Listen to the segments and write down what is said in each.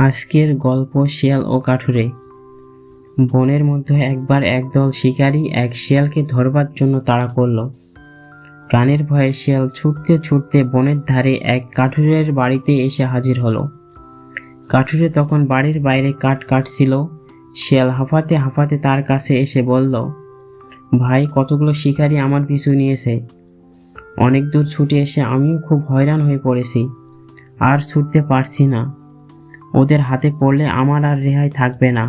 আজকের গল্প শিয়াল ও কাঠুরে। বনের মধ্যে একবার একদল শিকারী এক শিয়ালকে ধরবার জন্য তাড়া করল। প্রাণের ভয়ে শিয়াল ছুটতে ছুটতে বনের ধারে এক কাঠুরের বাড়িতে এসে হাজির হলো। কাঠুরে তখন বাড়ির বাইরে কাঠ কাটছিল। শিয়াল হাঁফাতে হাঁফাতে তার কাছে এসে বলল, ভাই, কতগুলো শিকারী আমার পিছু নিয়েছে। অনেক দূর ছুটে এসে আমিও খুব হয়রান হয়ে পড়েছি, আর ছুটতে পারছি না। ওদের হাতে পড়লে আমার আর রেহাই থাকবে না।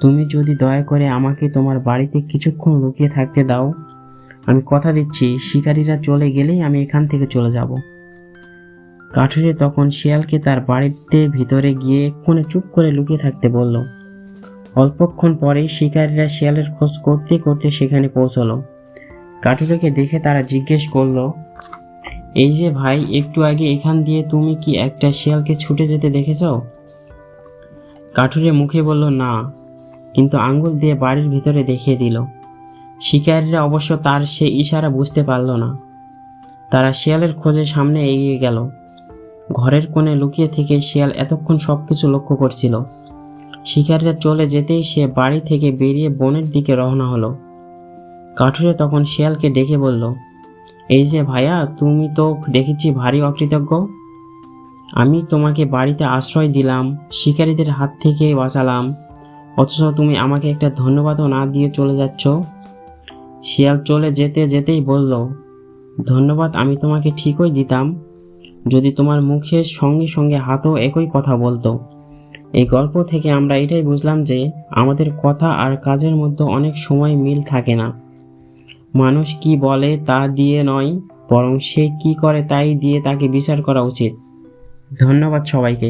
তুমি যদি দয়া করে আমাকে তোমার বাড়িতে কিছুক্ষণ লুকিয়ে থাকতে দাও, আমি কথা দিচ্ছি শিকারীরা চলে গেলেই আমি এখান থেকে চলে যাব। কাঠুরে তখন শিয়ালকে তার বাড়িতে ভিতরে গিয়ে কোণে চুপ করে লুকিয়ে থাকতে বলল। অল্পক্ষণ পরেই শিকারীরা শিয়ালের খোঁজ করতে করতে সেখানে পৌঁছলো। কাঠুরেকে দেখে তারা জিজ্ঞেস করলো, এই যে ভাই, একটু আগে এখান দিয়ে তুমি কি একটা শিয়ালকে ছুটে যেতে দেখেছ? কাঠুরে মুখে বলল, না, কিন্তু আঙ্গুল দিয়ে বাড়ির ভিতরে দেখিয়ে দিল। শিকারীরা অবশ্য তার সে ইশারা বুঝতে পারল না। তারা শিয়ালের খোঁজে সামনে এগিয়ে গেল। ঘরের কোণে লুকিয়ে থেকে শিয়াল এতক্ষণ সবকিছু লক্ষ্য করছিল। শিকারীরা চলে যেতেই সে বাড়ি থেকে বেরিয়ে বনের দিকে রওনা হলো। কাঠুরে তখন শিয়ালকে ডেকে বলল, এই যে ভাইয়া, তুমি তো দেখেছি ভারী অকৃতজ্ঞ। আমি তোমাকে বাড়িতে আশ্রয় দিলাম, শিকারীদের হাত থেকে বাঁচালাম, অথচ তুমি আমাকে একটা ধন্যবাদও না দিয়ে চলে যাচ্ছ। শিয়াল চলে যেতে যেতেই বলল, ধন্যবাদ আমি তোমাকে ঠিকই দিতাম যদি তোমার মুখের সঙ্গে সঙ্গে হাতও একই কথা বলতো। এই গল্প থেকে আমরা এটাই বুঝলাম যে আমাদের কথা আর কাজের মধ্যে অনেক সময় মিল থাকে না। মানুষ কি বলে তা দিয়ে নয়, বরং সে কি করে তাই দিয়ে তাকে বিচার করা উচিত। ধন্যবাদ সবাইকে।